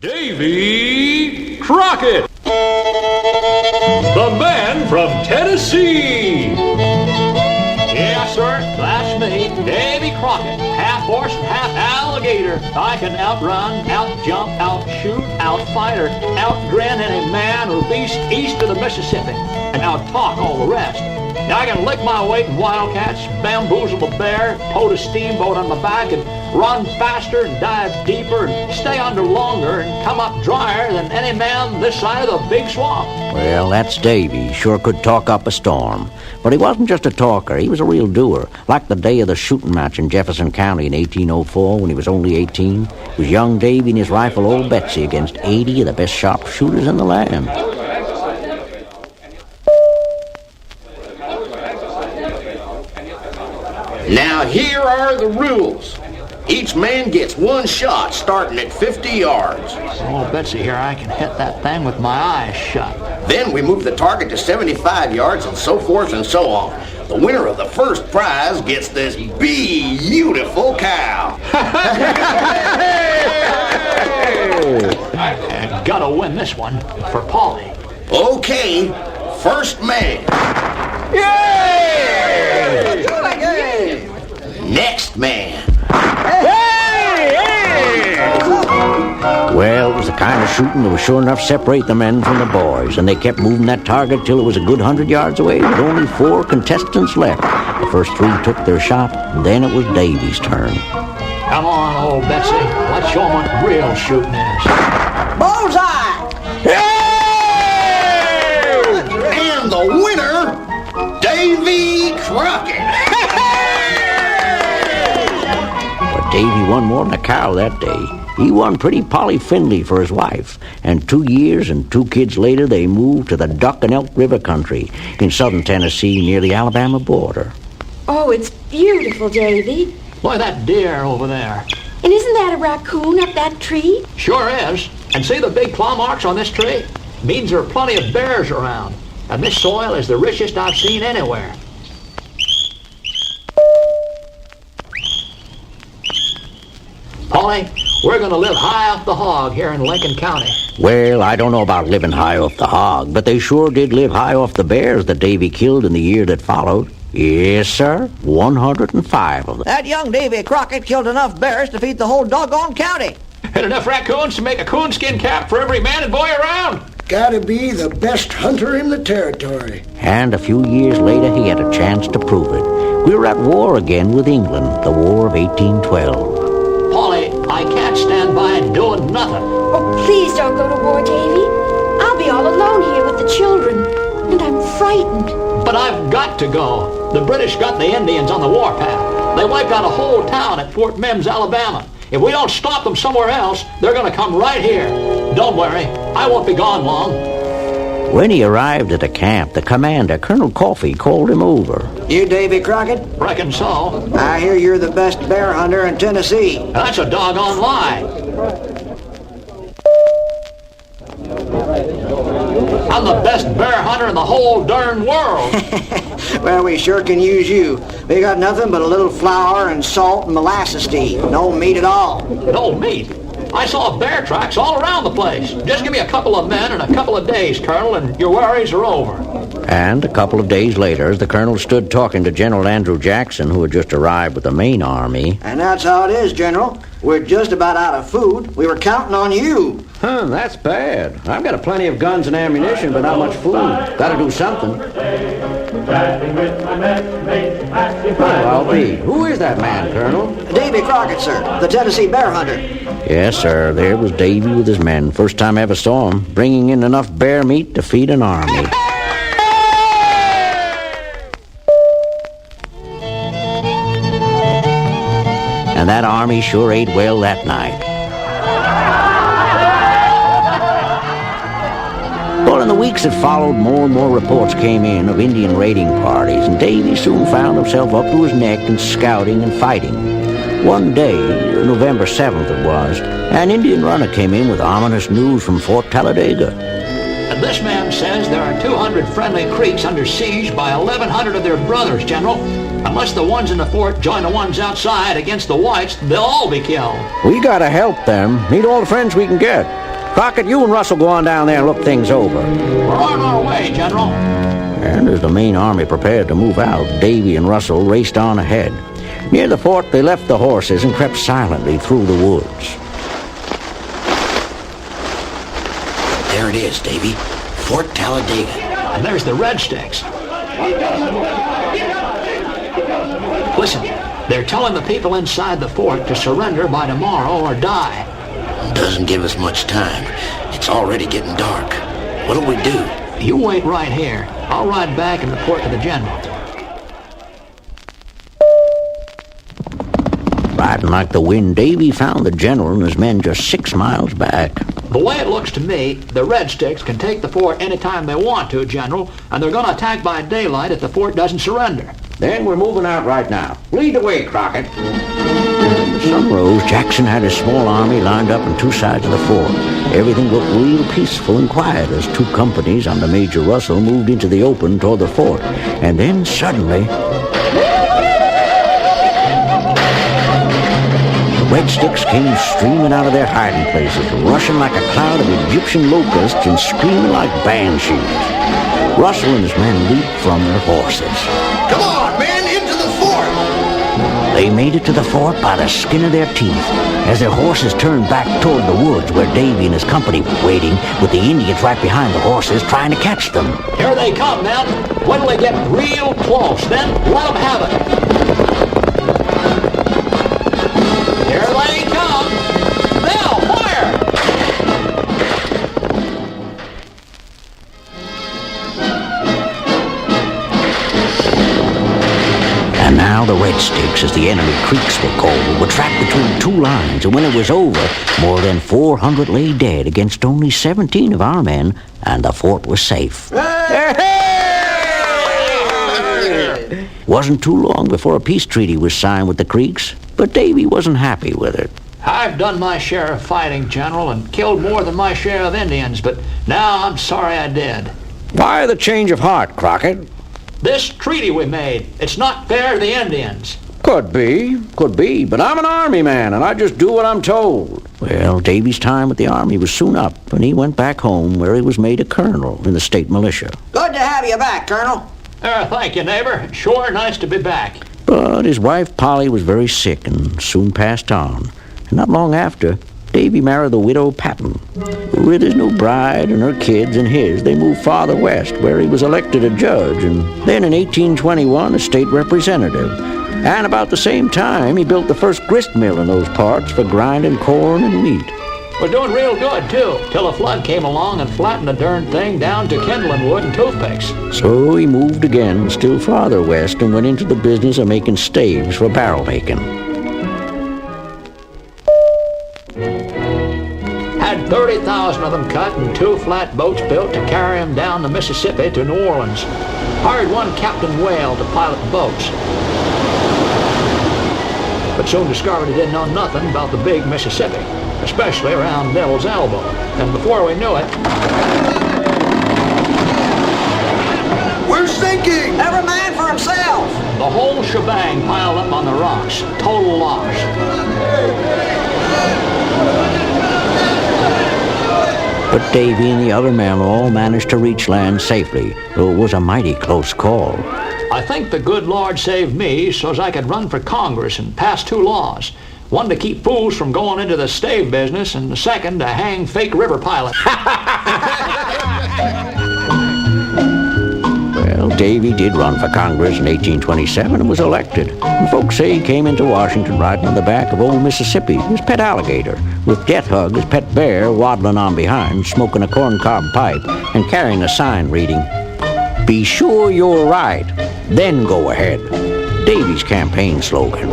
Davy Crockett, the man from Tennessee. Yes, sir, that's me, Davy Crockett, half horse and half alligator. I can outrun, outjump, outshoot, outfight, or outgrin any man or beast east of the Mississippi, and outtalk all the rest. Now I can lick my weight in wildcats, bamboozle a bear, tote a steamboat on my back, and run faster and dive deeper and stay under longer and come up drier than any man this side of the big swamp. Well, that's Davy. Sure could talk up a storm. But he wasn't just a talker. He was a real doer. Like the day of the shooting match in Jefferson County in 1804 when he was only 18. It was young Davy and his rifle, Old Betsy, against 80 of the best sharpshooters in the land. Now here are the rules. Each man gets one shot starting at 50 yards. Oh, Betsy, here I can hit that thing with my eyes shut. Then we move the target to 75 yards and so forth and so on. The winner of the first prize gets this beautiful cow. I gotta win this one for Polly. Okay, first man. Yay! Next man. Well, it was the kind of shooting that was sure enough separate the men from the boys, and they kept moving that target till it was a good 100 yards away with only 4 contestants left. The first 3 took their shot, and then it was Davy's turn. Come on, old Betsy. Let's show 'em what real shooting is. Bullseye! And the winner, Davy Crockett. But Davy won more than a cow that day. He won pretty Polly Findlay for his wife, and 2 years and 2 kids later they moved to the Duck and Elk River country in southern Tennessee near the Alabama border. Oh, it's beautiful, Davy. Look at that deer over there. And isn't that a raccoon up that tree? Sure is. And see the big claw marks on this tree? Means there are plenty of bears around. And this soil is the richest I've seen anywhere. Polly, we're going to live high off the hog here in Lincoln County. Well, I don't know about living high off the hog, but they sure did live high off the bears that Davy killed in the year that followed. Yes, sir, 105 of them. That young Davy Crockett killed enough bears to feed the whole doggone county. And enough raccoons to make a coonskin cap for every man and boy around. Gotta be the best hunter in the territory. And a few years later, he had a chance to prove it. We were at war again with England, the War of 1812. Polly, I can't stand by doing nothing. Oh, please don't go to war, Davy. I'll be all alone here with the children. And I'm frightened. But I've got to go. The British got the Indians on the warpath. They wiped out a whole town at Fort Mims, Alabama. If we don't stop them somewhere else, they're going to come right here. Don't worry, I won't be gone long. When he arrived at the camp, the commander, Colonel Coffee, called him over. You Davy Crockett? Reckon so. I hear you're the best bear hunter in Tennessee. That's a doggone lie. I'm the best bear hunter in the whole darn world. Well, we sure can use you. We got nothing but a little flour and salt and molasses to eat. No meat at all. No meat. I saw bear tracks all around the place. Just give me a couple of men and a couple of days, Colonel, and your worries are over. And a couple of days later, as the colonel stood talking to General Andrew Jackson, who had just arrived with the main army. And that's how it is, General. We're just about out of food. We were counting on you. That's bad. I've got plenty of guns and ammunition, but not much food. Gotta do something. Well, I'll be. Who is that man, Colonel? Davy Crockett, sir. The Tennessee bear hunter. Yes, sir, there was Davy with his men. First time I ever saw him, bringing in enough bear meat to feed an army. And that army sure ate well that night. Well, in the weeks that followed, more and more reports came in of Indian raiding parties, and Davy soon found himself up to his neck in scouting and fighting. One day, November 7th it was, an Indian runner came in with ominous news from Fort Talladega. And this man says there are 200 friendly Creeks under siege by 1,100 of their brothers, General. Unless the ones in the fort join the ones outside against the whites, they'll all be killed. We gotta help them. Need all the friends we can get. Crockett, you and Russell go on down there and look things over. We're on our way, General. And as the main army prepared to move out, Davy and Russell raced on ahead. Near the fort, they left the horses and crept silently through the woods. There it is, Davy. Fort Talladega. And there's the Red Sticks. Listen, they're telling the people inside the fort to surrender by tomorrow or die. Doesn't give us much time. It's already getting dark. What'll we do? You wait right here. I'll ride back and report to the General. Riding like the wind, Davy found the general and his men just 6 miles back. The way it looks to me, the Red Sticks can take the fort anytime they want to, General, and they're going to attack by daylight if the fort doesn't surrender. Then we're moving out right now. Lead the way, Crockett. When the sun rose, Jackson had his small army lined up on 2 sides of the fort. Everything looked real peaceful and quiet as 2 companies under Major Russell moved into the open toward the fort. And then suddenly, the Red Sticks came streaming out of their hiding places, rushing like a cloud of Egyptian locusts and screaming like banshees. Russell and his men leaped from their horses. Come on, men, into the fort! They made it to the fort by the skin of their teeth as their horses turned back toward the woods where Davy and his company were waiting, with the Indians right behind the horses trying to catch them. Here they come, men. When they get real close, then let them have it. Here they come. Now, fire! And now the Red Sticks, as the enemy creeks were called, were trapped between 2 lines, and when it was over, more than 400 lay dead against only 17 of our men, and the fort was safe. Wasn't too long before a peace treaty was signed with the Creeks, but Davy wasn't happy with it. I've done my share of fighting, General, and killed more than my share of Indians, but now I'm sorry I did. Why the change of heart, Crockett? This treaty we made, it's not fair to the Indians. Could be, but I'm an army man, and I just do what I'm told. Well, Davy's time with the army was soon up, and he went back home where he was made a colonel in the state militia. Good to have you back, Colonel. Thank you, neighbor. Sure nice to be back. But his wife Polly was very sick and soon passed on. And not long after, Davy married the widow Patton. With his new bride and her kids and his, they moved farther west, where he was elected a judge, and then in 1821 a state representative. And about the same time, he built the first grist mill in those parts for grinding corn and wheat. We're doing real good, too, till a flood came along and flattened the darn thing down to kindling wood and toothpicks. So he moved again, still farther west, and went into the business of making staves for barrel making. Had 30,000 of them cut and 2 flat boats built to carry them down the Mississippi to New Orleans. Hired one Captain Whale to pilot the boats. But soon discovered he didn't know nothing about the big Mississippi, especially around Devil's Elbow. And before we knew it, We're sinking! Every man for himself. the whole shebang piled up on the rocks. Total loss. But Davy and the other men all managed to reach land safely, though it was a mighty close call. I think the good Lord saved me so's I could run for Congress and pass 2 laws. One to keep fools from going into the stave business, and the second to hang fake river pilots. Well, Davy did run for Congress in 1827 and was elected. And folks say he came into Washington riding on the back of old Mississippi, his pet alligator, with Death Hug, his pet bear, waddling on behind, smoking a corncob pipe and carrying a sign reading, "Be sure you're right, then go ahead." Davy's campaign slogan.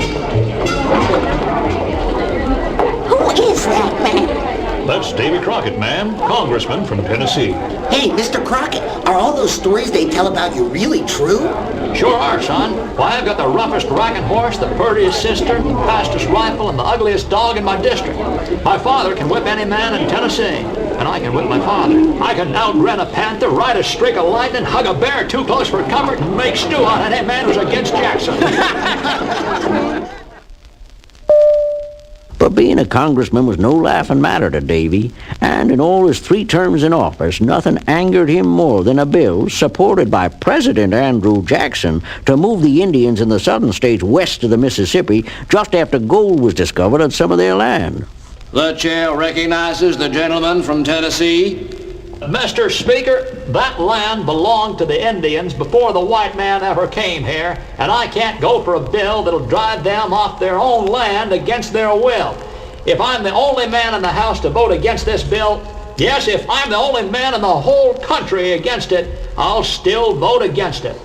Who is that man? That's Davy Crockett, ma'am, congressman from Tennessee. Hey, Mr. Crockett, are all those stories they tell about you really true? Sure are, son. Why, I've got the roughest rocking horse, the purtiest sister, the fastest rifle, and the ugliest dog in my district. My father can whip any man in Tennessee, and I can whip my father. I can outrun a panther, ride a streak of lightning, hug a bear too close for comfort, and make stew on any man who's against Jackson. But being a congressman was no laughing matter to Davy, and in all his 3 terms in office, nothing angered him more than a bill supported by President Andrew Jackson to move the Indians in the southern states west of the Mississippi just after gold was discovered on some of their land. The chair recognizes the gentleman from Tennessee. Mr. Speaker, that land belonged to the Indians before the white man ever came here, and I can't go for a bill that'll drive them off their own land against their will. If I'm the only man in the House to vote against this bill, yes, if I'm the only man in the whole country against it, I'll still vote against it.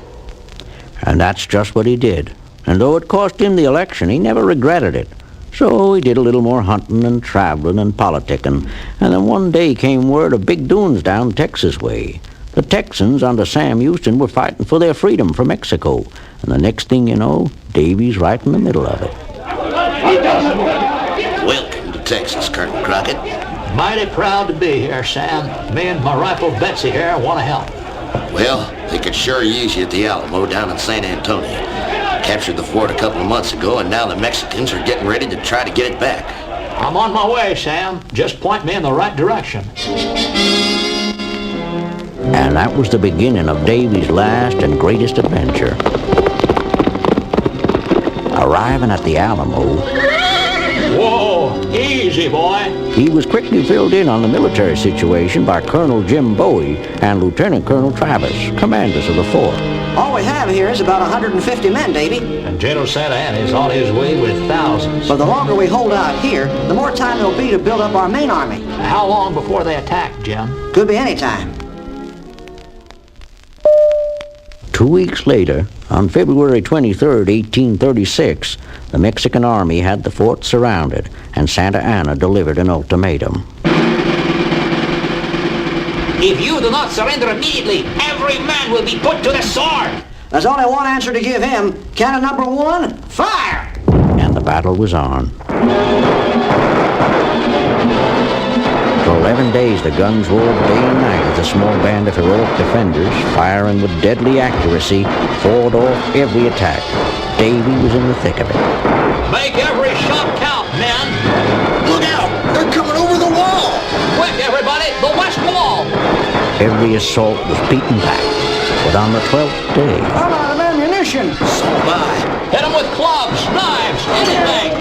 And that's just what he did. And though it cost him the election, he never regretted it. So he did a little more hunting and traveling and politicking, and then one day came word of big doings down Texas way. The Texans under Sam Houston were fighting for their freedom from Mexico, and the next thing you know, Davy's right in the middle of it. Welcome to Texas, Colonel Crockett. Mighty proud to be here, Sam. Me and my rifle Betsy here want to help. Well, they could sure use you at the Alamo down in San Antonio. Captured the fort a couple of months ago, and now the Mexicans are getting ready to try to get it back. I'm on my way, Sam. Just point me in the right direction. And that was the beginning of Davy's last and greatest adventure. Arriving at the Alamo, Whoa, easy, boy. he was quickly filled in on the military situation by Colonel Jim Bowie and Lieutenant Colonel Travis, commanders of the fort. All we have here is about 150 men, Davy. And General Santa Anna is on his way with thousands. But the longer we hold out here, the more time there'll be to build up our main army. How long before they attack, Jim? Could be any time. 2 weeks later, on February 23rd, 1836, the Mexican army had the fort surrounded, and Santa Anna delivered an ultimatum. If you do not surrender immediately, every man will be put to the sword. There's only one answer to give him. Cannon number 1, fire! And the battle was on. For 11 days, the guns roared day and night as a small band of heroic defenders, firing with deadly accuracy, fought off every attack. Davy was in the thick of it. Make every shot count, men. Look out! They're coming over the wall! Quick, everybody, the west wall. Every assault was beaten back. But on the 12th day, I'm out of ammunition. So am I. Hit them with clubs, knives, anything.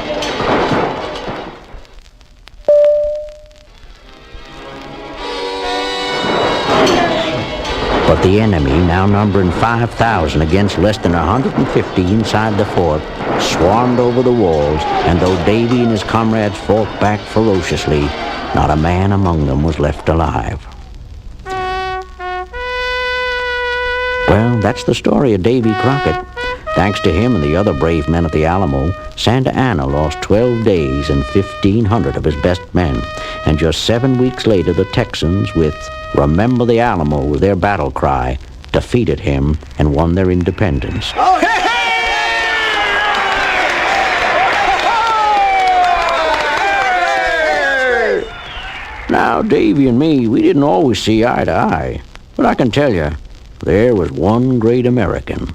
but the enemy, now numbering 5,000 against less than 150 inside the fort, swarmed over the walls, and though Davy and his comrades fought back ferociously, not a man among them was left alive. Well, that's the story of Davy Crockett. Thanks to him and the other brave men at the Alamo, Santa Anna lost 12 days and 1,500 of his best men. And just 7 weeks later, the Texans, with "Remember the Alamo" as their battle cry, defeated him and won their independence. Oh, hey, hey! Now, Davy and me, we didn't always see eye to eye. But I can tell you, there was one great American.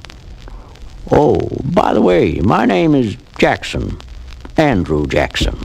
Oh, by the way, my name is Jackson, Andrew Jackson.